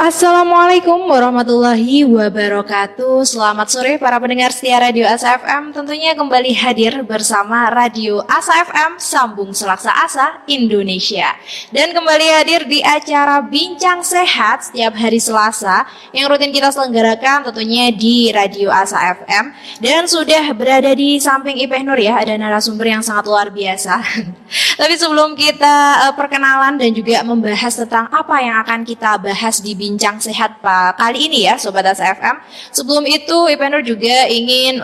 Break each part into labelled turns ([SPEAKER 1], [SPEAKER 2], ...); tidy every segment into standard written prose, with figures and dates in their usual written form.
[SPEAKER 1] Assalamualaikum warahmatullahi wabarakatuh. Selamat sore para pendengar setia Radio Asa FM. Tentunya kembali hadir bersama Radio Asa FM Sambung Selaksa Asa Indonesia. Dan kembali hadir di acara Bincang Sehat setiap hari Selasa yang rutin kita selenggarakan tentunya di Radio Asa FM. Dan sudah berada di samping Ipeh Nur ya, ada narasumber yang sangat luar biasa. Tapi sebelum kita perkenalan dan juga membahas tentang apa yang akan kita bahas di Bincang Sehat Pak kali ini ya Sobat Asa FM. Sebelum itu Ipeh Nur juga ingin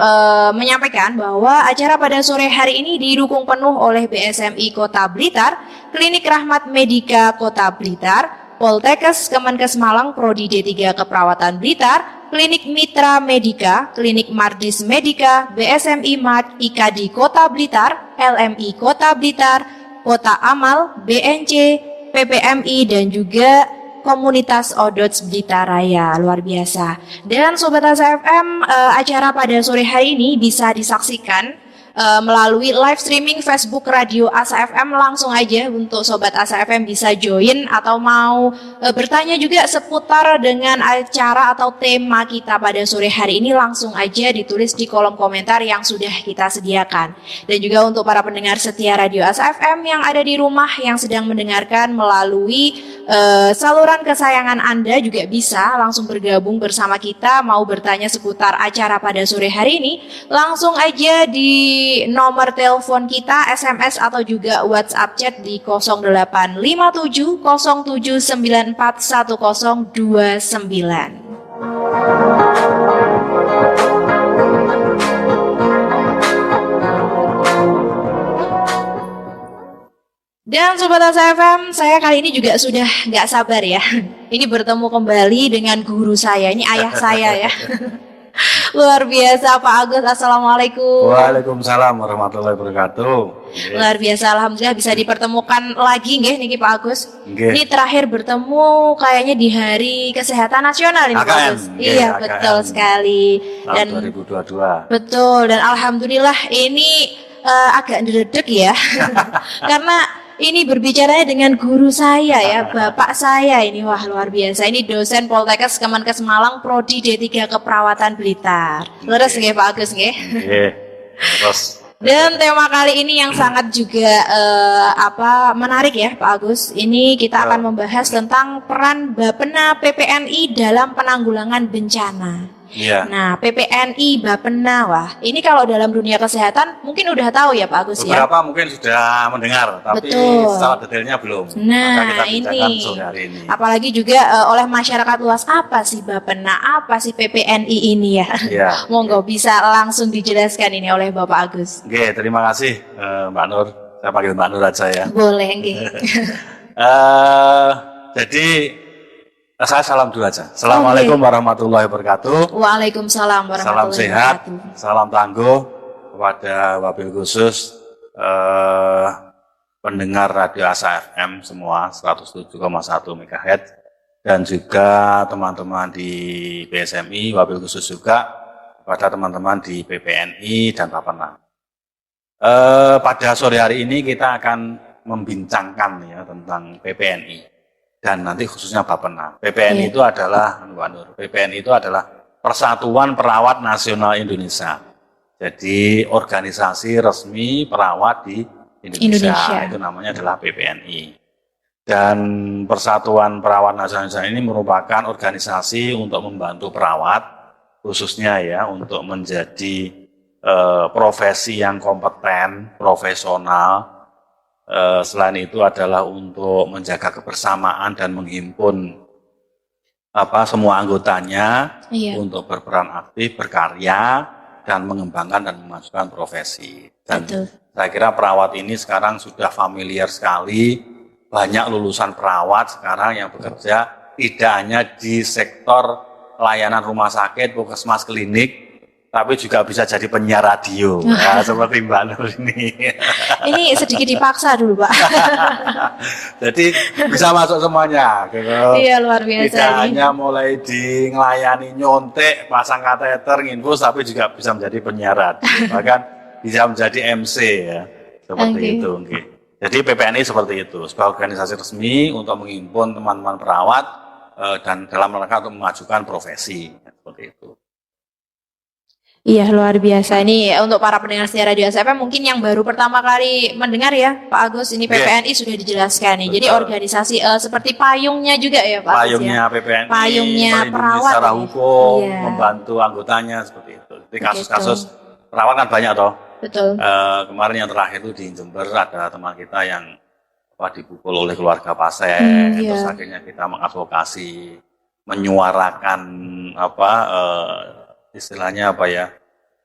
[SPEAKER 1] menyampaikan bahwa acara pada sore hari ini didukung penuh oleh BSMI Kota Blitar, Klinik Rahmat Medika Kota Blitar, Poltekkes Kemenkes Malang Prodi D3 Keperawatan Blitar, Klinik Mitra Medika, Klinik Mardis Medika, BSMI Mart IKD Kota Blitar, LMI Kota Blitar, Kota Amal, BNC, PPMI dan juga Komunitas Odots Blitar Raya. Luar biasa. Dan Sobat Asa FM, acara pada sore hari ini bisa disaksikan melalui live streaming Facebook Radio Asa FM. Langsung aja untuk Sobat Asa FM bisa join atau mau bertanya juga seputar dengan acara atau tema kita pada sore hari ini, langsung aja ditulis di kolom komentar yang sudah kita sediakan. Dan juga untuk para pendengar setia Radio Asa FM yang ada di rumah yang sedang mendengarkan melalui saluran kesayangan Anda juga bisa langsung bergabung bersama kita, mau bertanya seputar acara pada sore hari ini, langsung aja di nomor telepon kita, SMS atau juga WhatsApp chat di 0857 0794 1029. Dan Sobat Asa FM, saya kali ini juga sudah nggak sabar ya. Ini bertemu kembali dengan guru saya, ini ayah saya ya. Luar biasa Pak Agus, Assalamualaikum.
[SPEAKER 2] Waalaikumsalam warahmatullahi wabarakatuh.
[SPEAKER 1] Luar biasa, alhamdulillah bisa dipertemukan lagi nggih niki Pak Agus. Ini terakhir bertemu kayaknya di Hari Kesehatan Nasional ini Pak Agus. Iya, AKN. Betul sekali. Dan
[SPEAKER 2] 2022.
[SPEAKER 1] Betul, dan alhamdulillah ini agak ndredeg ya. Karena ini berbicaranya dengan guru saya ya, bapak saya ini, wah luar biasa. Ini dosen Poltekkes Kemenkes Malang Prodi D3 Keperawatan Blitar. Leres nggih Pak Agus nggih? Nggih. Terus. Dan tema kali ini yang sangat juga menarik ya Pak Agus. Ini kita akan membahas tentang peran Bapena PPNI dalam penanggulangan bencana.
[SPEAKER 2] Iya.
[SPEAKER 1] Nah, PPNI Bapena, wah, ini kalau dalam dunia kesehatan mungkin udah tahu ya Pak Agus ya.
[SPEAKER 2] Beberapa mungkin sudah mendengar, tapi secara detailnya belum.
[SPEAKER 1] Nah, ini. Apalagi juga oleh masyarakat luas, apa sih Bapena, apa sih PPNI ini ya? Iya. Monggo bisa langsung dijelaskan ini oleh Bapak Agus.
[SPEAKER 2] Oke, terima kasih Mbak Nur. Saya panggil Mbak Nur aja ya.
[SPEAKER 1] Boleh, nggih.
[SPEAKER 2] Jadi saya salam dulu aja. Assalamualaikum warahmatullahi wabarakatuh.
[SPEAKER 1] Waalaikumsalam warahmatullahi wabarakatuh.
[SPEAKER 2] Salam sehat, salam tangguh kepada wabil khusus pendengar Radio Asa FM semua 107,1 MHz dan juga teman-teman di BSMI, wabil khusus juga kepada teman-teman di PPNI dan Bapena. Pada sore hari ini kita akan membincangkan ya tentang PPNI. Dan nanti khususnya Bapena. PPNI itu adalah PPNI itu adalah Persatuan Perawat Nasional Indonesia. Jadi organisasi resmi perawat di Indonesia. Itu namanya adalah PPNI. Dan Persatuan Perawat Nasional Indonesia ini merupakan organisasi untuk membantu perawat, khususnya ya untuk menjadi profesi yang kompeten, profesional. Selain itu adalah untuk menjaga kebersamaan dan menghimpun semua anggotanya untuk berperan aktif, berkarya dan mengembangkan dan memajukan profesi. Dan saya kira perawat ini sekarang sudah familiar sekali, banyak lulusan perawat sekarang yang bekerja tidak hanya di sektor layanan rumah sakit, puskesmas, klinik, tapi juga bisa jadi penyiar radio, ya, seperti Mbak Nur ini.
[SPEAKER 1] Ini sedikit dipaksa dulu, Pak.
[SPEAKER 2] Jadi bisa masuk semuanya. Gitu.
[SPEAKER 1] Iya, luar biasa.
[SPEAKER 2] Tidak hanya mulai di ngelayani nyontek, pasang kateter, nginfus, tapi juga bisa menjadi penyiar radio. Bahkan bisa menjadi MC ya, seperti itu. Okay. Jadi PPNI seperti itu, sebuah organisasi resmi untuk menghimpun teman-teman perawat dan dalam rangka untuk mengajukan profesi seperti itu.
[SPEAKER 1] Iya, luar biasa. Ini untuk para pendengar setia Radio SFM mungkin yang baru pertama kali mendengar ya, Pak Agus, ini PPNI sudah dijelaskan nih. Jadi
[SPEAKER 2] Betul.
[SPEAKER 1] organisasi seperti payungnya juga ya, Pak Agus
[SPEAKER 2] Payungnya
[SPEAKER 1] ya.
[SPEAKER 2] PPNI,
[SPEAKER 1] Payungnya
[SPEAKER 2] melindungi
[SPEAKER 1] perawat
[SPEAKER 2] secara
[SPEAKER 1] ya.
[SPEAKER 2] hukum,
[SPEAKER 1] Iya.
[SPEAKER 2] membantu anggotanya seperti itu. Jadi kasus-kasus perawat kan banyak toh.
[SPEAKER 1] Betul.
[SPEAKER 2] Kemarin yang terakhir itu di Jember ada teman kita yang dipukul oleh keluarga pasien,
[SPEAKER 1] iya.
[SPEAKER 2] terus akhirnya kita mengadvokasi, menyuarakan istilahnya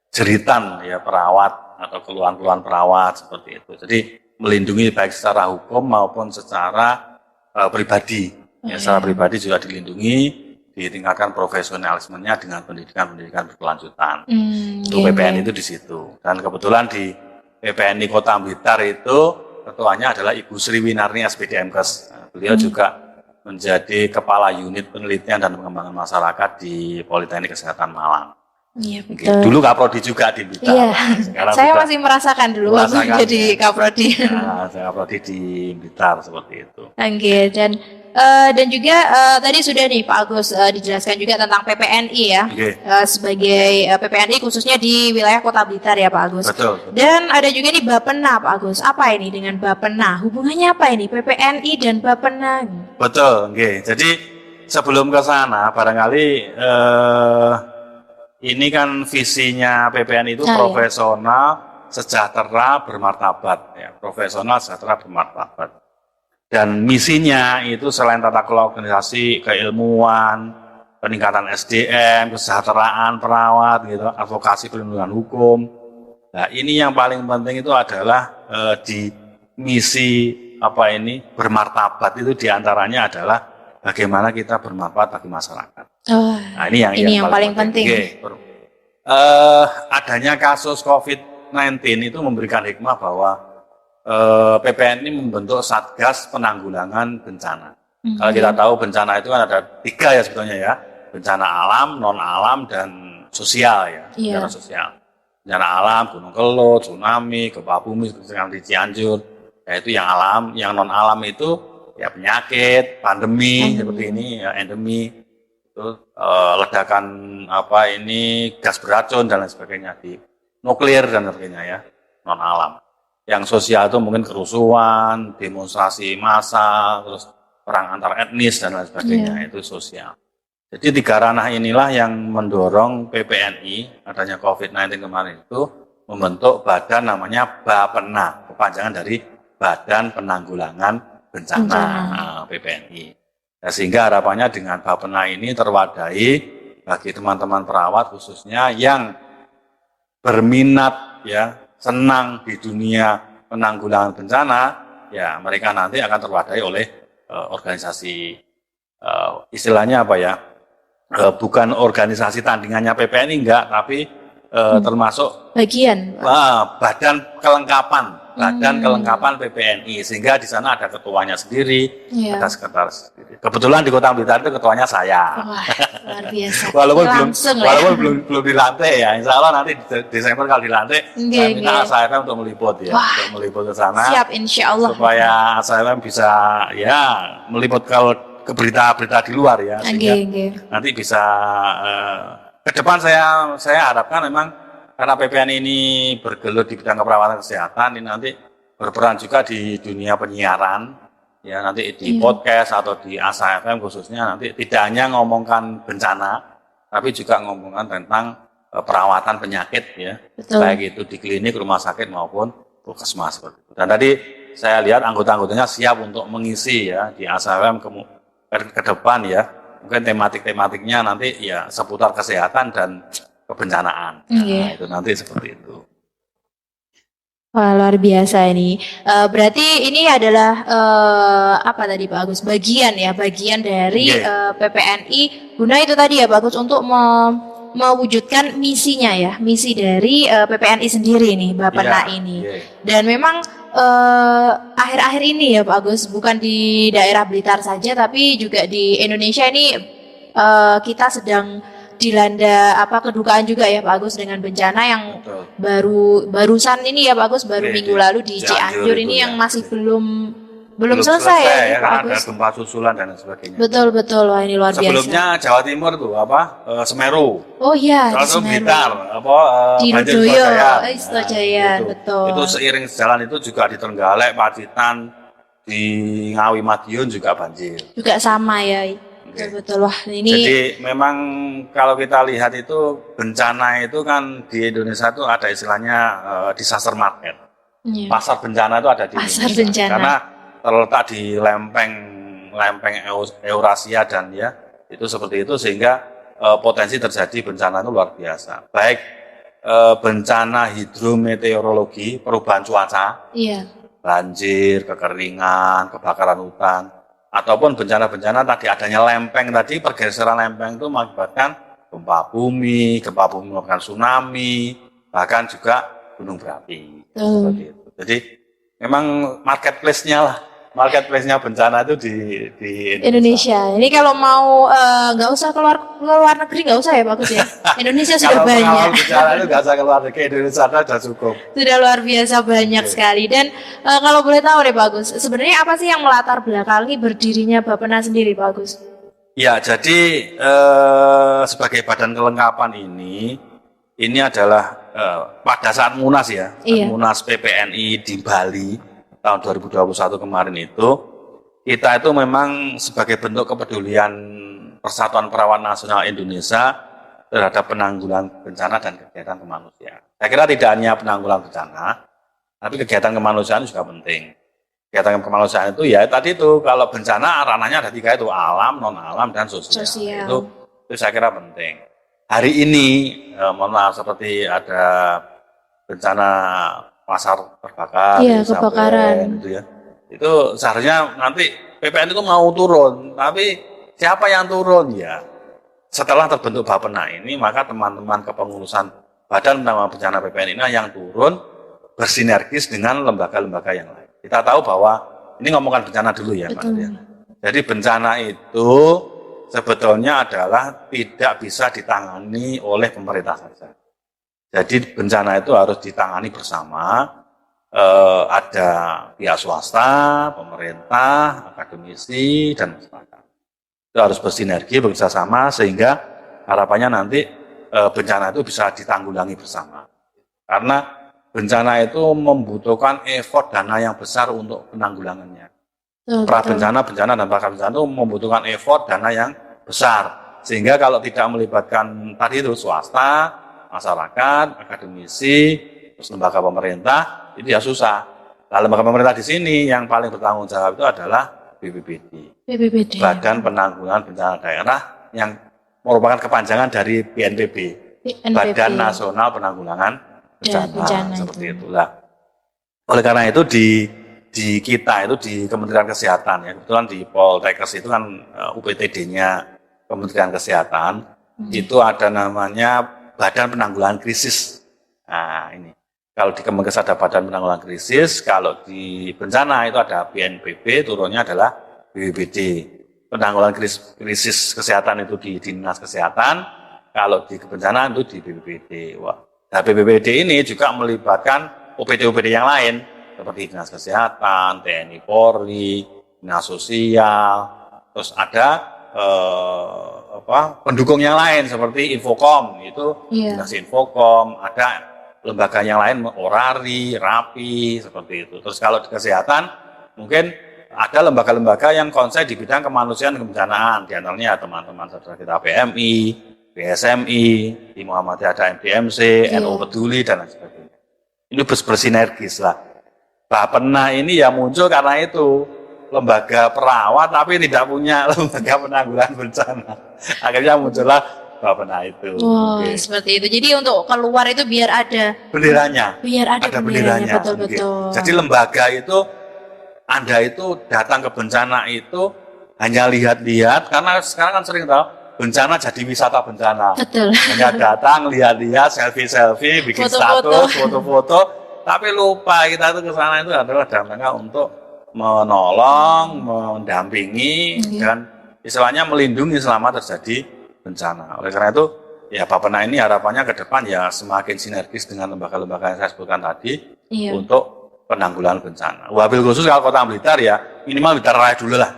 [SPEAKER 2] jeritan ya perawat atau keluhan-keluhan perawat seperti itu. Jadi melindungi baik secara hukum maupun secara pribadi. Ya, secara pribadi juga dilindungi, ditingkatkan profesionalismenya dengan pendidikan berkelanjutan. Itu PPNI itu di situ. Dan kebetulan di PPNI Kota Blitar itu ketuanya adalah Ibu Sri Winarni SPDMkes. Beliau juga menjadi Kepala Unit Penelitian dan Pengembangan Masyarakat di Politeknik Kesehatan Malang.
[SPEAKER 1] Iya, betul.
[SPEAKER 2] Dulu Kaprodi juga di Blitar.
[SPEAKER 1] Iya. Saya
[SPEAKER 2] sudah
[SPEAKER 1] masih merasakan dulu waktu jadi Kaprodi.
[SPEAKER 2] Nah, saya Kaprodi di Blitar seperti itu.
[SPEAKER 1] Oke, dan juga tadi sudah nih Pak Agus dijelaskan juga tentang PPNI ya. Sebagai PPNI khususnya di wilayah Kota Blitar ya Pak Agus.
[SPEAKER 2] Betul.
[SPEAKER 1] Dan ada juga nih Bapena Pak Agus. Apa ini dengan Bapena? Hubungannya apa ini PPNI dan Bapena?
[SPEAKER 2] Betul, oke. Jadi sebelum ke sana barangkali ini kan visinya PPNI itu profesional, sejahtera, bermartabat ya. Profesional, sejahtera, bermartabat. Dan misinya itu selain tata kelola organisasi, keilmuan, peningkatan SDM, kesejahteraan perawat gitu, advokasi perlindungan hukum. Nah, ini yang paling penting itu adalah di misi bermartabat itu diantaranya adalah bagaimana kita bermanfaat bagi masyarakat. Nah, ini yang paling penting. Adanya kasus COVID-19 itu memberikan hikmah bahwa PPNI membentuk Satgas Penanggulangan Bencana. Kalau kita tahu bencana itu kan ada 3 ya sebetulnya ya, bencana alam, non alam, dan sosial ya. Bencana sosial. Bencana alam, Gunung Kelut, tsunami, gempa bumi seperti di Cianjur. Yaitu yang alam, yang non alam itu ya penyakit, pandemi seperti ini, ya, endemi, itu ledakan gas beracun dan lain sebagainya di nuklir dan sebagainya ya, non alam. Yang sosial itu mungkin kerusuhan, demonstrasi massal, terus perang antar etnis dan lain sebagainya, itu sosial. Jadi 3 ranah inilah yang mendorong PPNI adanya COVID-19 kemarin itu membentuk badan namanya Bapena, kepanjangan dari Badan Penanggulangan Bencana PPNI. Nah, sehingga harapannya dengan Bapena ini terwadahi bagi teman-teman perawat khususnya yang berminat ya, senang di dunia penanggulangan bencana, ya mereka nanti akan terwadahi oleh organisasi istilahnya bukan organisasi tandingannya PPNI enggak, tapi termasuk
[SPEAKER 1] bagian
[SPEAKER 2] badan kelengkapan PPNI, sehingga di sana ada ketuanya sendiri, ada sekretaris sendiri. Kebetulan di Kota Blitar itu ketuanya saya.
[SPEAKER 1] Wah, luar biasa.
[SPEAKER 2] walaupun belum dilantik ya, insya Allah nanti Desember kalau dilantik, saya minta ASAFM untuk meliput ya, untuk meliput ke sana.
[SPEAKER 1] Siap, insya Allah.
[SPEAKER 2] Supaya ASAFM bisa ya meliput kalau ke berita-berita di luar ya, sehingga nanti bisa ke depan saya harapkan memang karena PPNI ini bergelut di bidang keperawatan kesehatan, ini nanti berperan juga di dunia penyiaran, ya nanti di podcast atau di Asa FM khususnya nanti tidak hanya ngomongkan bencana, tapi juga ngomongkan tentang perawatan penyakit ya, baik itu di klinik, rumah sakit maupun puskesmas. Dan tadi saya lihat anggota-anggotanya siap untuk mengisi ya di Asa FM ke depan ya, mungkin tematiknya nanti ya seputar kesehatan dan kebencanaan. Nah, itu nanti seperti itu.
[SPEAKER 1] Wah, luar biasa ini. Berarti ini adalah apa tadi Pak Agus? Bagian dari PPNI guna itu tadi ya Pak Agus untuk mewujudkan misinya ya, misi dari PPNI sendiri nih, Bapena ini. Dan memang akhir-akhir ini ya Pak Agus, bukan di daerah Blitar saja, tapi juga di Indonesia ini kita sedang dilanda kedukaan juga ya Pak Agus dengan bencana yang barusan ini ya Pak Agus, baru minggu lalu di Cianjur ini yang masih belum selesai ya,
[SPEAKER 2] ya
[SPEAKER 1] Pak
[SPEAKER 2] karena ada
[SPEAKER 1] Agus.
[SPEAKER 2] gempa susulan dan sebagainya.
[SPEAKER 1] Betul betul, wah ini luar
[SPEAKER 2] Sebelumnya
[SPEAKER 1] biasa.
[SPEAKER 2] Jawa Timur tuh Semeru,
[SPEAKER 1] Oh iya, di
[SPEAKER 2] satu
[SPEAKER 1] Semeru,
[SPEAKER 2] Blitar,
[SPEAKER 1] di
[SPEAKER 2] Banjir
[SPEAKER 1] Rudoyo,
[SPEAKER 2] Suwajayan.
[SPEAKER 1] Suwajayan, betul.
[SPEAKER 2] Itu seiring jalan itu juga di Trenggalek, Pacitan, di Ngawi Madiun juga banjir.
[SPEAKER 1] Juga sama ya, betul betul, wah ini.
[SPEAKER 2] Jadi memang kalau kita lihat itu bencana itu kan di Indonesia itu ada istilahnya disaster market.
[SPEAKER 1] Iya.
[SPEAKER 2] Pasar bencana itu ada di
[SPEAKER 1] Pasar
[SPEAKER 2] Indonesia.
[SPEAKER 1] bencana.
[SPEAKER 2] Karena terletak di lempeng Eurasia dan ya itu seperti itu sehingga potensi terjadi bencana itu luar biasa. Baik bencana hidrometeorologi, perubahan cuaca,
[SPEAKER 1] Iya.
[SPEAKER 2] banjir, kekeringan, kebakaran hutan, ataupun bencana-bencana tadi adanya lempeng tadi, pergeseran lempeng itu mengakibatkan gempa bumi mengakibatkan tsunami, bahkan juga gunung berapi. Seperti itu. Jadi memang marketplace-nya bencana itu di
[SPEAKER 1] Indonesia. Ini kalau mau nggak usah keluar negeri, nggak usah ya Pak Gus ya. Indonesia sudah
[SPEAKER 2] Kalau
[SPEAKER 1] banyak.
[SPEAKER 2] pengalaman bencana itu nggak usah keluar negeri, Indonesia sudah cukup.
[SPEAKER 1] Sudah luar biasa banyak sekali. Dan kalau boleh tahu nih Pak Gus, sebenarnya apa sih yang melatar belakangi berdirinya Bappenas sendiri Pak Gus?
[SPEAKER 2] Ya, jadi sebagai badan kelengkapan ini adalah pada saat Munas ya,
[SPEAKER 1] Iya.
[SPEAKER 2] Munas PPNI di Bali tahun 2021 kemarin itu, kita itu memang sebagai bentuk kepedulian Persatuan Perawat Nasional Indonesia terhadap penanggulangan bencana dan kegiatan kemanusiaan. Saya kira tidak hanya penanggulangan bencana, tapi kegiatan kemanusiaan juga penting. Kegiatan kemanusiaan itu ya tadi itu kalau bencana ranahnya ada 3 itu alam, non alam dan sosial. Itu saya kira penting. Hari ini mohon maaf seperti ada bencana pasar terbakar,
[SPEAKER 1] iya, kebakaran
[SPEAKER 2] gitu ya. Itu seharusnya nanti PPN itu mau turun, tapi siapa yang turun ya? Setelah terbentuk Bappenas ini, maka teman-teman kepengurusan Badan Penanggulangan Bencana PPN ini yang turun bersinergis dengan lembaga-lembaga yang lain. Kita tahu bahwa ini ngomongkan bencana dulu ya, Pak. Jadi bencana itu sebetulnya adalah tidak bisa ditangani oleh pemerintah saja. Jadi bencana itu harus ditangani bersama, ada pihak swasta, pemerintah, akademisi, dan masyarakat. Itu harus bersinergi, bekerjasama, sehingga harapannya nanti bencana itu bisa ditanggulangi bersama. Karena bencana itu membutuhkan effort dana yang besar untuk penanggulangannya. Bencana dan pasca bencana itu membutuhkan effort dana yang besar. Sehingga kalau tidak melibatkan tadi itu swasta, masyarakat, akademisi, terus lembaga pemerintah, itu ya susah. Nah, lembaga pemerintah di sini yang paling bertanggung jawab itu adalah BPBD. Badan Penanggulangan Bencana Daerah yang merupakan kepanjangan dari BNPB, Badan Nasional Penanggulangan Bencana. Seperti itulah. Oleh karena itu di kita itu di Kementerian Kesehatan ya, kebetulan di Poltekkes itu kan UPTD-nya Kementerian Kesehatan, itu ada namanya Badan Penanggulangan Krisis. Nah ini, kalau di Kemenkes ada Badan Penanggulangan Krisis, kalau di bencana itu ada BNPB, turunnya adalah BPBD. Penanggulangan krisis kesehatan itu di Dinas Kesehatan, kalau di kebencanaan itu di BPBD. Wah. Nah BPBD ini juga melibatkan OPD-OPD yang lain, seperti Dinas Kesehatan, TNI Polri, Dinas Sosial, terus ada pendukung yang lain seperti Infokom, itu Dinas Infokom, ada lembaga yang lain, Orari, Rapi, seperti itu. Terus kalau di kesehatan, mungkin ada lembaga-lembaga yang konsen di bidang kemanusiaan dan kebencanaan, di antaranya teman-teman saudara kita PMI, BSMI, di Muhammadiyah ada MDMC, NU Peduli, dan lain sebagainya. Ini bersinergis lah. Bappenas ini ya muncul karena itu, lembaga perawat tapi tidak punya lembaga penanggulangan bencana. Akhirnya muncullah Bappenas itu.
[SPEAKER 1] Seperti itu. Jadi untuk keluar itu biar ada
[SPEAKER 2] benderanya.
[SPEAKER 1] Biar ada benderanya. Betul-betul.
[SPEAKER 2] Jadi lembaga itu, Anda itu datang ke bencana itu hanya lihat-lihat, karena sekarang kan sering tahu bencana jadi wisata bencana.
[SPEAKER 1] Betul.
[SPEAKER 2] Hanya datang, lihat-lihat, selfie-selfie, bikin status, foto-foto, tapi lupa kita itu ke sana itu adalah dalam rangka untuk menolong, mendampingi, dan istilahnya melindungi selama terjadi bencana. Oleh karena itu, ya Bappenas ini harapannya ke depan ya semakin sinergis dengan lembaga-lembaga yang saya sebutkan tadi untuk penanggulangan bencana. Wabil khusus kalau Kota Blitar ya minimal Blitar Raya dulu lah.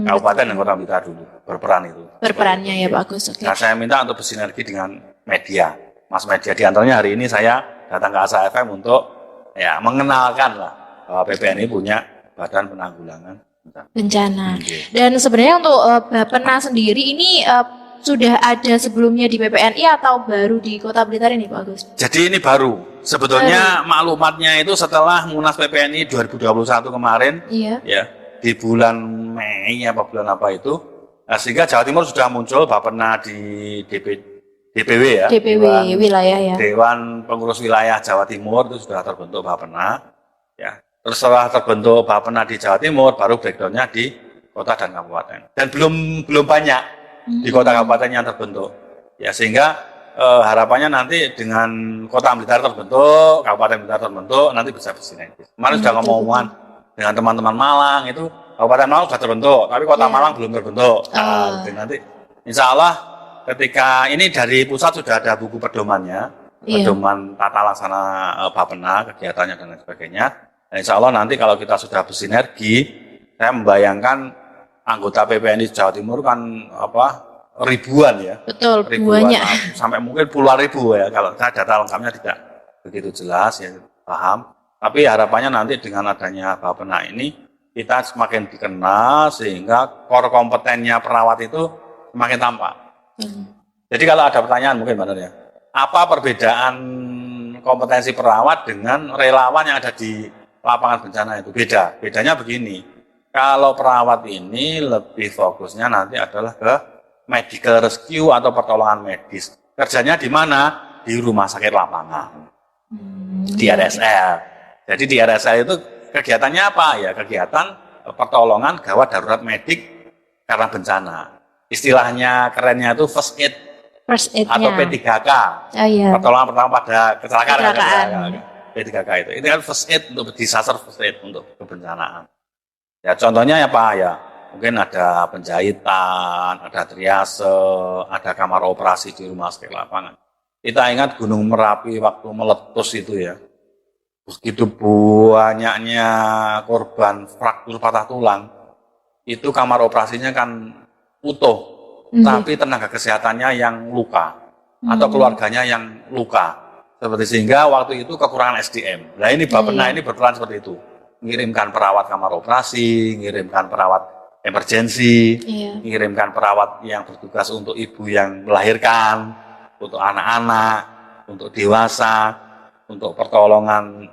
[SPEAKER 2] Kabupaten
[SPEAKER 1] betul.
[SPEAKER 2] dan Kota Blitar dulu berperan itu.
[SPEAKER 1] Berperannya ya Pak Agus. Oke.
[SPEAKER 2] Nah, saya minta untuk bersinergi dengan media, Mas Media. Di antaranya hari ini saya datang ke Asa FM untuk ya mengenalkan lah bahwa PPNI punya Badan Penanggulangan
[SPEAKER 1] Bencana.
[SPEAKER 2] Oke.
[SPEAKER 1] Dan sebenarnya untuk Bapena sendiri ini sudah ada sebelumnya di PPNI atau baru di Kota Blitar ini Pak Agus?
[SPEAKER 2] Jadi ini baru. Sebetulnya maklumatnya itu setelah Munas PPNI 2021 kemarin,
[SPEAKER 1] Iya.
[SPEAKER 2] ya di bulan Mei apa bulan apa itu, sehingga Jawa Timur sudah muncul Bapena di DPW ya.
[SPEAKER 1] DPW wilayah ya.
[SPEAKER 2] Dewan Pengurus Wilayah Jawa Timur itu sudah terbentuk Bapena. Ya. Terus setelah terbentuk Bapena di Jawa Timur, baru breakdown-nya di kota dan kabupaten. Dan belum banyak di kota kabupaten yang terbentuk. Ya sehingga harapannya nanti dengan kota Blitar terbentuk, kabupaten Blitar terbentuk, nanti bisa bersinergi. Kemarin sudah ngomong-ngomongan dengan teman-teman Malang itu, kabupaten Malang sudah terbentuk, tapi kota Malang belum terbentuk. Nah, gitu. Nanti insya Allah ketika ini dari pusat sudah ada buku pedomannya, pedoman tata laksana Bapena, kegiatannya dan lain sebagainya. Dan insya Allah nanti kalau kita sudah bersinergi, saya membayangkan anggota PPNI Jawa Timur kan ribuan ya.
[SPEAKER 1] Betul,
[SPEAKER 2] ribuan,
[SPEAKER 1] banyak.
[SPEAKER 2] Sampai mungkin puluhan ribu ya. Kalau saya data lengkapnya tidak begitu jelas ya, paham. Tapi harapannya nanti dengan adanya Bapena ini kita semakin dikenal sehingga core kompetennya perawat itu semakin tampak. Jadi kalau ada pertanyaan mungkin benar ya. Apa perbedaan kompetensi perawat dengan relawan yang ada di lapangan bencana itu? Bedanya begini. Kalau perawat ini lebih fokusnya nanti adalah ke medical rescue atau pertolongan medis. Kerjanya di mana? Di rumah sakit lapangan. Di RSL. Jadi di RSL itu kegiatannya apa? Ya kegiatan pertolongan gawat darurat medik karena bencana. Istilahnya kerennya itu first aid atau P3K.
[SPEAKER 1] Oh, iya.
[SPEAKER 2] Pertolongan pertama pada kecelakaan. P3K itu. Itu kan first aid untuk disaster first aid untuk kebencanaan. Ya contohnya apa ya? Mungkin ada penjahitan, ada triase, ada kamar operasi di rumah sakit lapangan. Kita ingat Gunung Merapi waktu meletus itu ya. Begitu banyaknya korban fraktur patah tulang, itu kamar operasinya kan utuh, tapi tenaga kesehatannya yang luka, atau keluarganya yang luka. Seperti sehingga waktu itu kekurangan SDM. Nah ini Bapena ini berperan seperti itu. Mengirimkan perawat kamar operasi, mengirimkan perawat emergensi, mengirimkan perawat yang bertugas untuk ibu yang melahirkan, untuk anak-anak, untuk dewasa, untuk pertolongan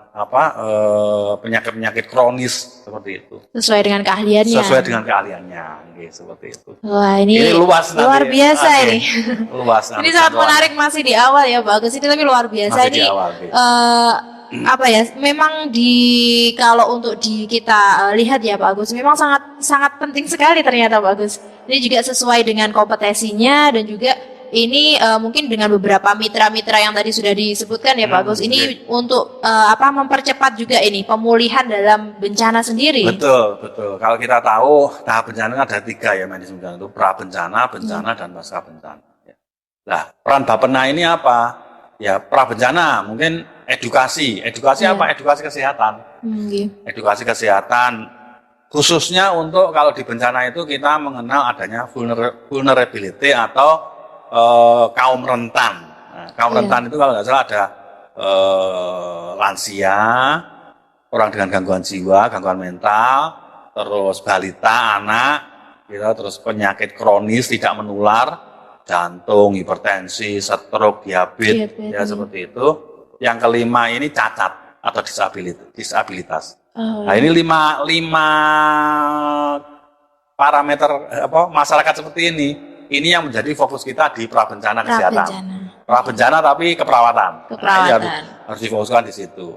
[SPEAKER 2] penyakit-penyakit kronis seperti itu.
[SPEAKER 1] Sesuai dengan keahliannya.
[SPEAKER 2] Sesuai dengan keahliannya, seperti itu.
[SPEAKER 1] Wah ini
[SPEAKER 2] luas
[SPEAKER 1] luar biasa ini.
[SPEAKER 2] Luas.
[SPEAKER 1] Ini sangat menarik masih di awal ya bagus ini tapi luar biasa
[SPEAKER 2] masih
[SPEAKER 1] ini. Memang kalau untuk kita lihat ya Pak Agus, memang sangat penting sekali ternyata Pak Agus. Ini juga sesuai dengan kompetensinya dan juga ini mungkin dengan beberapa mitra-mitra yang tadi sudah disebutkan ya Pak Agus. Ini untuk mempercepat juga ini pemulihan dalam bencana sendiri.
[SPEAKER 2] Betul. Kalau kita tahu tahap bencana ada 3 ya manajemen bencana itu pra-bencana, bencana dan pasca bencana. Nah, peran Bapena ini apa? Ya pra-bencana mungkin edukasi apa? Edukasi kesehatan. Edukasi kesehatan khususnya untuk kalau di bencana itu kita mengenal adanya vulnerability atau kaum rentan. Nah, kaum rentan itu kalau nggak salah ada lansia, orang dengan gangguan jiwa, gangguan mental, terus balita, anak, terus penyakit kronis tidak menular, jantung, hipertensi, stroke, diabetes, ya seperti itu. Yang kelima ini cacat atau disabilitas. Nah ini lima parameter masyarakat seperti ini yang menjadi fokus kita di prabencana kesehatan. Prabencana tapi keperawatan. Harus difokuskan di situ.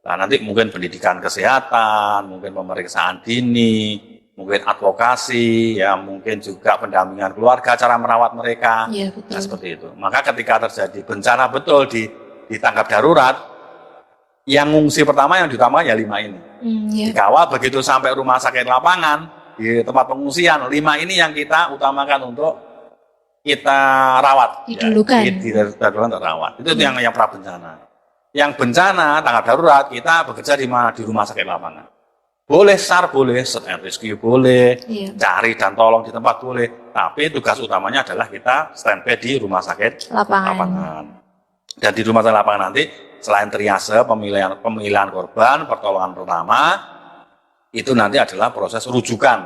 [SPEAKER 2] Nah nanti mungkin pendidikan kesehatan, mungkin pemeriksaan dini, mungkin advokasi, ya mungkin juga pendampingan keluarga, cara merawat mereka.
[SPEAKER 1] Ya, betul.
[SPEAKER 2] Nah seperti itu. Maka ketika terjadi bencana betul ditanggap darurat, yang ngungsi pertama yang diutamakan ya 5 ini. Dikawal begitu sampai rumah sakit lapangan, di tempat pengungsian, 5 ini yang kita utamakan untuk kita rawat.
[SPEAKER 1] Didulukan.
[SPEAKER 2] Di darurat untuk rawat. Itu yang prabencana. Yang bencana, tanggap darurat, kita bekerja di mana? Di rumah sakit lapangan. Boleh SAR, boleh search and rescue, boleh
[SPEAKER 1] Iya.
[SPEAKER 2] cari dan tolong di tempat, boleh. Tapi tugas utamanya adalah kita standby di rumah sakit
[SPEAKER 1] Lapangan.
[SPEAKER 2] Dan di rumah sakit lapangan nanti selain triase, pemilihan korban, pertolongan pertama, itu nanti adalah proses rujukan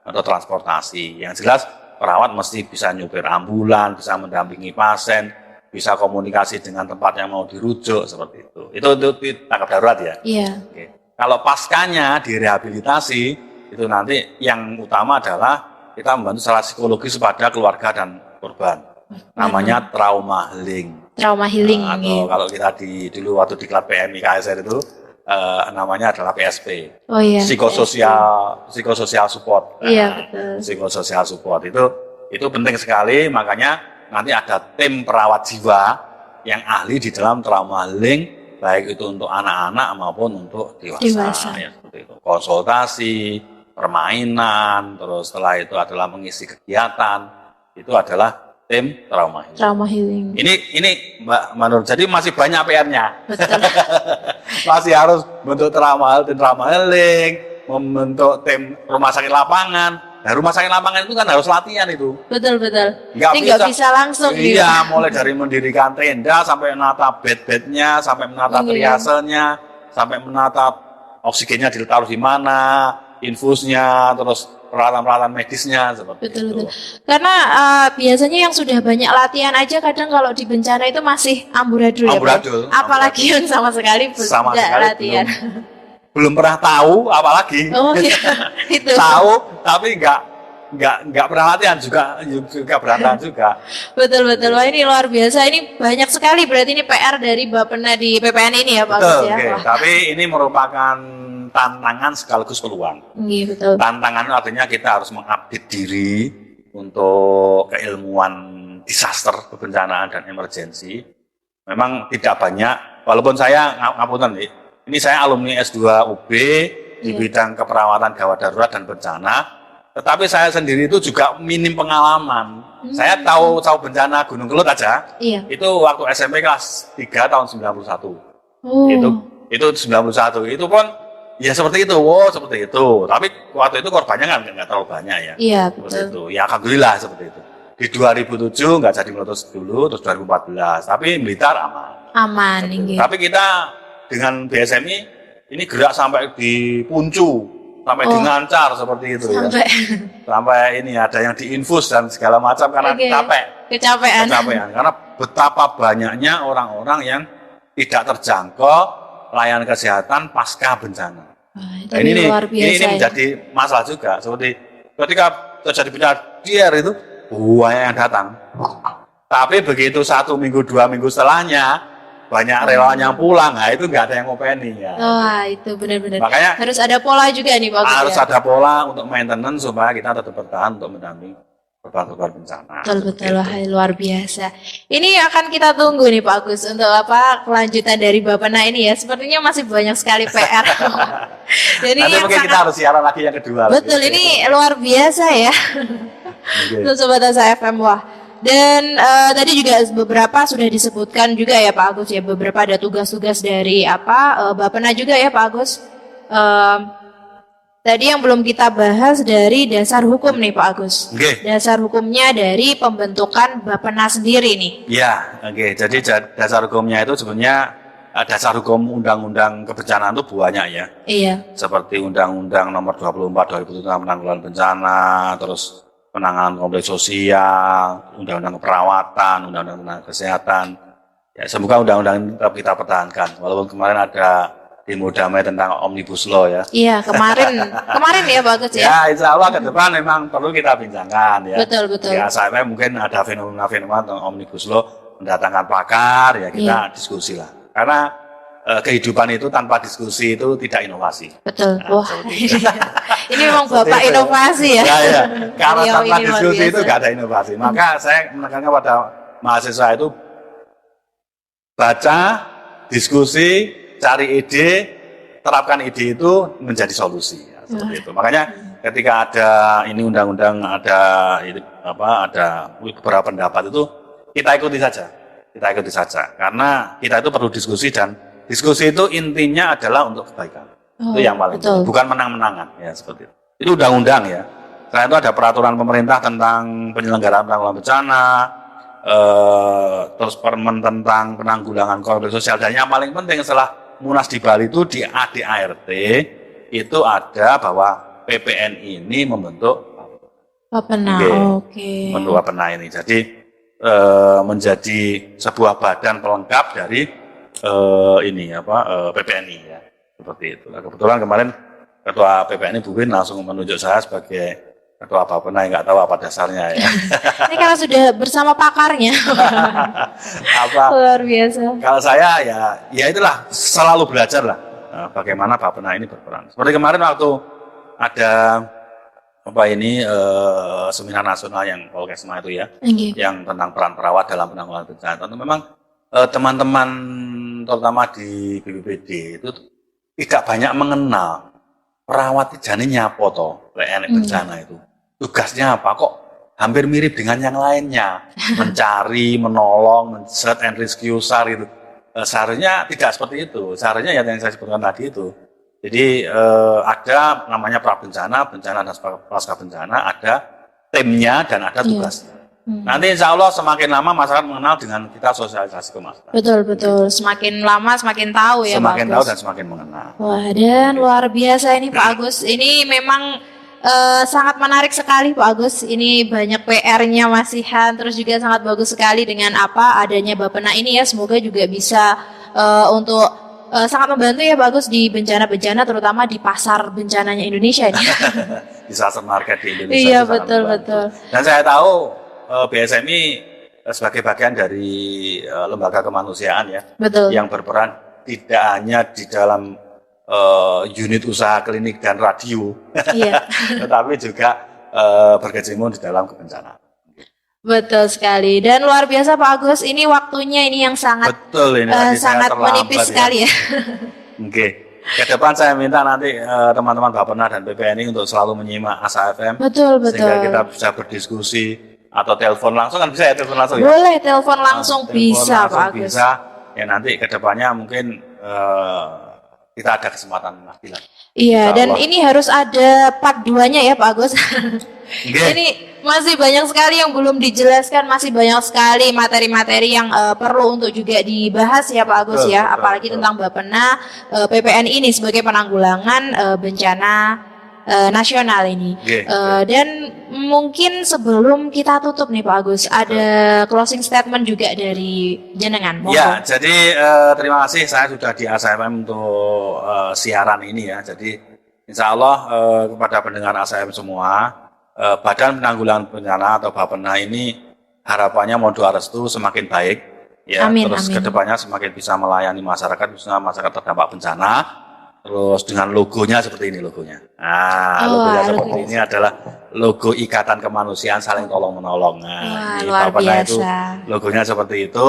[SPEAKER 2] atau transportasi. Yang jelas perawat mesti bisa nyupir ambulan, bisa mendampingi pasien, bisa komunikasi dengan tempat yang mau dirujuk, seperti itu. Itu tanggap darurat ya.
[SPEAKER 1] Iya.
[SPEAKER 2] Oke. Kalau paskanya direhabilitasi, itu nanti yang utama adalah kita membantu secara psikologis pada keluarga dan korban. Namanya trauma healing.
[SPEAKER 1] Trauma healing.
[SPEAKER 2] Atau
[SPEAKER 1] iya.
[SPEAKER 2] kalau kita dulu waktu di klub PMI KSR itu namanya adalah PSP.
[SPEAKER 1] Oh iya.
[SPEAKER 2] Psikososial support.
[SPEAKER 1] Iya, betul.
[SPEAKER 2] Psikososial support itu penting sekali, makanya nanti ada tim perawat jiwa yang ahli di dalam trauma healing, baik itu untuk anak-anak maupun untuk dewasa. Ya, seperti itu. Konsultasi, permainan, terus setelah itu adalah mengisi kegiatan, itu adalah tim trauma healing.
[SPEAKER 1] Trauma healing.
[SPEAKER 2] Ini Mbak Manur, jadi masih banyak PR-nya.
[SPEAKER 1] Betul.
[SPEAKER 2] Masih harus bentuk trauma healing, membentuk tim rumah sakit lapangan. Nah, rumah sakit lapangan itu kan harus latihan itu.
[SPEAKER 1] Betul.
[SPEAKER 2] Nggak
[SPEAKER 1] Ini nggak bisa langsung.
[SPEAKER 2] Iya, mulai dari mendirikan tenda, sampai menata bed-bednya, sampai menata triasenya, sampai menata oksigennya ditaruh di mana, infusnya, terus peralatan-peralatan medisnya, seperti itu.
[SPEAKER 1] Betul. Karena biasanya yang sudah banyak latihan aja kadang kalau di bencana itu masih amburadul ya, Pak? Apalagi yang sama sekali tidak latihan.
[SPEAKER 2] Belum pernah tahu, apalagi
[SPEAKER 1] oh, iya. Itu.
[SPEAKER 2] tahu tapi nggak pernah latihan juga berantakan juga.
[SPEAKER 1] Betul. Wah, ini luar biasa. Ini banyak sekali berarti ini PR dari Bapena di PPN ini ya Pak Agus ya.
[SPEAKER 2] Okay. Tapi ini merupakan tantangan sekaligus peluang.
[SPEAKER 1] Iya, betul.
[SPEAKER 2] Tantangan artinya kita harus mengupdate diri untuk keilmuan disaster, kebencanaan dan emergensi. Memang tidak banyak, walaupun saya ngapunten nih. Ini saya alumni S2 UB di bidang keperawatan gawat darurat dan bencana. Tetapi saya sendiri itu juga minim pengalaman. Saya tahu bencana Gunung Kelut aja.
[SPEAKER 1] Iya.
[SPEAKER 2] Itu waktu SMP kelas 3 tahun 91.
[SPEAKER 1] Oh.
[SPEAKER 2] Itu 91. Itu pun ya seperti itu. Seperti itu. Tapi waktu itu korbannya kan nggak terlalu banyak ya.
[SPEAKER 1] Iya,
[SPEAKER 2] seperti
[SPEAKER 1] betul.
[SPEAKER 2] itu. Ya alhamdulillah seperti itu. Di 2007 nggak jadi meletus dulu, terus 2014. Tapi militer aman.
[SPEAKER 1] Gitu.
[SPEAKER 2] Tapi kita dengan BSMI ini gerak sampai di Puncu, sampai di Ngancar seperti itu
[SPEAKER 1] sampai.
[SPEAKER 2] ya. Sampai ini ada yang diinfus dan segala macam karena
[SPEAKER 1] kecapean.
[SPEAKER 2] Karena betapa banyaknya orang-orang yang tidak terjangkau layanan kesehatan pasca bencana.
[SPEAKER 1] Nah, ini luar biasa.
[SPEAKER 2] Ini menjadi masalah juga. Seperti ketika terjadi bencana itu banyak yang datang. Tapi begitu 1 minggu 2 minggu setelahnya banyak relawan yang pulang, nah itu nggak ada yang ngopeni ya.
[SPEAKER 1] Wah, itu benar-benar.
[SPEAKER 2] Makanya
[SPEAKER 1] harus ada pola juga nih Pak Agus.
[SPEAKER 2] Harus ada pola untuk maintenance supaya kita tetap bertahan untuk mendampingi korban-korban bencana.
[SPEAKER 1] Betul. Luar biasa. Ini akan kita tunggu nih Pak Agus untuk kelanjutan dari Bapena ini ya. Sepertinya masih banyak sekali PR.
[SPEAKER 2] Jadi nanti mungkin kita harus siaran lagi yang kedua.
[SPEAKER 1] Betul, ini luar biasa ya. Untuk Sobat Asa FM, wah. Dan tadi juga beberapa sudah disebutkan juga ya Pak Agus ya, beberapa ada tugas-tugas dari Bapena juga ya Pak Agus. Tadi yang belum kita bahas dari dasar hukum nih Pak Agus. Dasar hukumnya dari pembentukan Bapena sendiri nih.
[SPEAKER 2] Iya, jadi dasar hukumnya itu sebenarnya dasar hukum undang-undang kebencanaan itu banyak ya.
[SPEAKER 1] Iya.
[SPEAKER 2] Seperti undang-undang nomor 24 2007 tentang penanggulangan bencana, terus penanganan konflik sosial, undang-undang keperawatan, undang-undang tenaga kesehatan. Ya, semoga undang-undang ini tetap kita pertahankan. Walaupun kemarin ada demo damai tentang Omnibus Law ya.
[SPEAKER 1] Iya, kemarin ya bagus ya.
[SPEAKER 2] Ya, insya Allah ke depan memang perlu kita bincangkan ya.
[SPEAKER 1] Betul.
[SPEAKER 2] Ya, saya mungkin ada fenomena-fenomena tentang Omnibus Law, mendatangkan pakar, ya kita diskusi lah. Karena kehidupan itu tanpa diskusi itu tidak inovasi.
[SPEAKER 1] Betul. Wah, ini memang Bapak inovasi ya.
[SPEAKER 2] Ya. Karena tanpa diskusi itu nggak ada inovasi. Maka saya menekankan pada mahasiswa itu baca, diskusi, cari ide, terapkan ide itu menjadi solusi. Ya, seperti itu. Makanya ketika ada ini undang-undang ada beberapa pendapat itu kita ikuti saja. Karena kita itu perlu diskusi dan diskusi itu intinya adalah untuk kebaikan. Itu yang paling
[SPEAKER 1] betul.
[SPEAKER 2] penting. Bukan menang-menangan ya seperti itu. Itu undang-undang ya. Selain itu ada peraturan pemerintah tentang penyelenggaraan penanggulangan bencana, terus permen tentang penanggulangan konflik sosial, dan yang paling penting setelah Munas di Bali itu di ADART itu ada bahwa PPN ini membentuk
[SPEAKER 1] Bapena. Oke.
[SPEAKER 2] membentuk Bapena ini. Jadi menjadi sebuah badan pelengkap dari PPNI ya. Seperti itu. Nah, kebetulan kemarin Ketua PPNI Bu Win langsung menunjuk saya sebagai Ketua Bapena, nggak tahu apa dasarnya ya.
[SPEAKER 1] Ini karena sudah bersama pakarnya. Luar biasa.
[SPEAKER 2] Kalau saya ya itulah selalu belajar lah bagaimana Bapena ini berperan. Seperti kemarin waktu ada seminar nasional yang Polkesma itu ya, yang tentang peran perawat dalam penanggulangan bencana. Tentu memang teman-teman terutama di BPBD itu tidak banyak mengenal perawat jane nyapo to bencana itu. Tugasnya apa kok hampir mirip dengan yang lainnya, mencari, menolong, men-search and rescue SAR itu. Seharusnya tidak seperti itu. Seharusnya yang saya sebutkan tadi itu. Jadi ada namanya prabencana, bencana dan pasca bencana, ada timnya dan ada tugasnya. Nanti insya Allah semakin lama masyarakat mengenal dengan kita sosialisasi ke masyarakat.
[SPEAKER 1] Betul. Semakin lama semakin tahu ya
[SPEAKER 2] Semakin
[SPEAKER 1] Pak Agus.
[SPEAKER 2] tahu dan semakin mengenal.
[SPEAKER 1] Wah, dan luar biasa ini Pak Agus. Ini memang sangat menarik sekali Pak Agus. Ini banyak PR-nya masihan, terus juga sangat bagus sekali dengan adanya Bapena ini ya. Semoga juga bisa untuk sangat membantu ya Pak Agus di bencana-bencana, terutama di pasar bencananya Indonesia ini.
[SPEAKER 2] Di salah market di Indonesia.
[SPEAKER 1] Iya, betul.
[SPEAKER 2] Dan saya tahu BSMI sebagai bagian dari lembaga kemanusiaan ya,
[SPEAKER 1] betul,
[SPEAKER 2] yang berperan tidak hanya di dalam unit usaha klinik dan radio,
[SPEAKER 1] iya.
[SPEAKER 2] tetapi juga berkecimpung di dalam kebencanaan.
[SPEAKER 1] Betul sekali, dan luar biasa Pak Agus, ini waktunya ini yang sangat sangat menipis sekali ya.
[SPEAKER 2] Oke. Ke depan saya minta nanti teman-teman Bapena dan PPNI untuk selalu menyimak Asa FM.
[SPEAKER 1] Betul.
[SPEAKER 2] Sehingga kita bisa berdiskusi atau telepon langsung, kan bisa ya telepon langsung ya?
[SPEAKER 1] Boleh, telepon langsung bisa Pak Agus.
[SPEAKER 2] Bisa, ya nanti ke depannya mungkin kita ada kesempatan lagi lah.
[SPEAKER 1] Iya, dan ini harus ada part 2-nya ya Pak Agus. Ini masih banyak sekali yang belum dijelaskan, masih banyak sekali materi-materi yang perlu untuk juga dibahas ya Pak Agus ya, apalagi tentang Bapena PPN ini sebagai penanggulangan bencana nasional ini. Dan mungkin sebelum kita tutup nih Pak Agus, ada closing statement juga dari jenengan.
[SPEAKER 2] Ya, jadi terima kasih saya sudah di ASFM untuk siaran ini ya. Jadi insya Allah kepada pendengar ASFM semua, Badan Penanggulangan Bencana atau Bapena ini harapannya mohon doa restu semakin baik ya. Terus kedepannya semakin bisa melayani masyarakat, khususnya masyarakat terdampak bencana. Terus dengan logonya seperti ini logonya. Logonya seperti ini adalah logo Ikatan Kemanusiaan Saling Tolong Menolong. Di Bapena itu logonya seperti itu,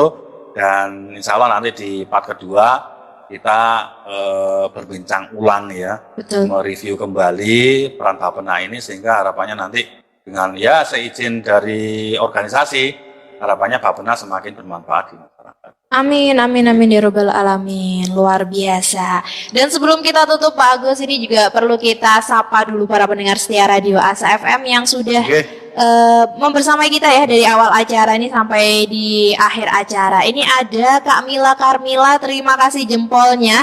[SPEAKER 2] dan insya Allah nanti di part kedua kita berbincang ulang ya, mereview kembali peran Bapena ini, sehingga harapannya nanti dengan ya seizin dari organisasi, harapannya Bapena semakin bermanfaat di masyarakat.
[SPEAKER 1] Amin ya robbal alamin, luar biasa. Dan sebelum kita tutup Pak Agus, ini juga perlu kita sapa dulu para pendengar setia Radio Asa FM yang sudah membersamai kita ya dari awal acara ini sampai di akhir acara. Ini ada Kak Mila Karmila, terima kasih jempolnya.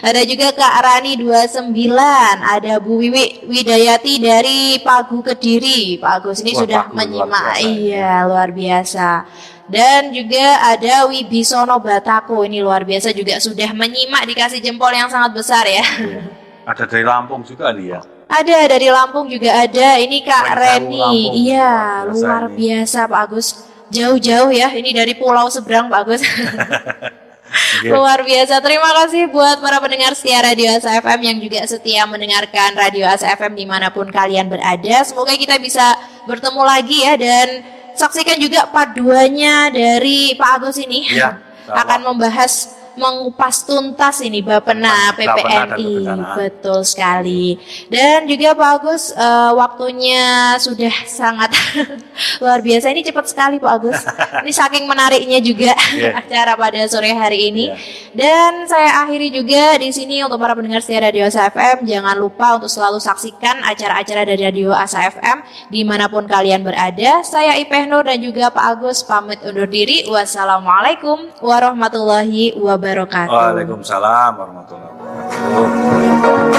[SPEAKER 1] Ada juga Kak Rani 29, ada Bu Wiwi Widayati dari Pagu Kediri. Pak Agus ini sudah menyimak, iya luar biasa. Dan juga ada Wibisono Batako, ini luar biasa juga sudah menyimak, dikasih jempol yang sangat besar ya.
[SPEAKER 2] Ada dari Lampung juga nih ya.
[SPEAKER 1] Ada dari Lampung juga ada, ini Kak Reni. Iya, luar biasa Pak Agus. Jauh-jauh ya, ini dari pulau seberang Pak Agus. Luar biasa. Terima kasih buat para pendengar setia Radio Asa FM yang juga setia mendengarkan Radio Asa FM dimanapun kalian berada. Semoga kita bisa bertemu lagi ya, dan saksikan juga part 2-nya dari Pak Agus ini akan membahas, mengupas tuntas ini Bapena PPNI. Betul sekali. Dan juga Pak Agus, waktunya sudah sangat Luar biasa, ini cepat sekali Pak Agus. Ini saking menariknya juga acara pada sore hari ini. Dan saya akhiri juga di sini untuk para pendengar setia Radio Asa FM, jangan lupa untuk selalu saksikan acara-acara dari Radio Asa FM dimanapun kalian berada. Saya Ipeh Nur dan juga Pak Agus pamit undur diri. Wassalamualaikum warahmatullahi wabarakatuh.
[SPEAKER 2] Waalaikumsalam warahmatullahi wabarakatuh.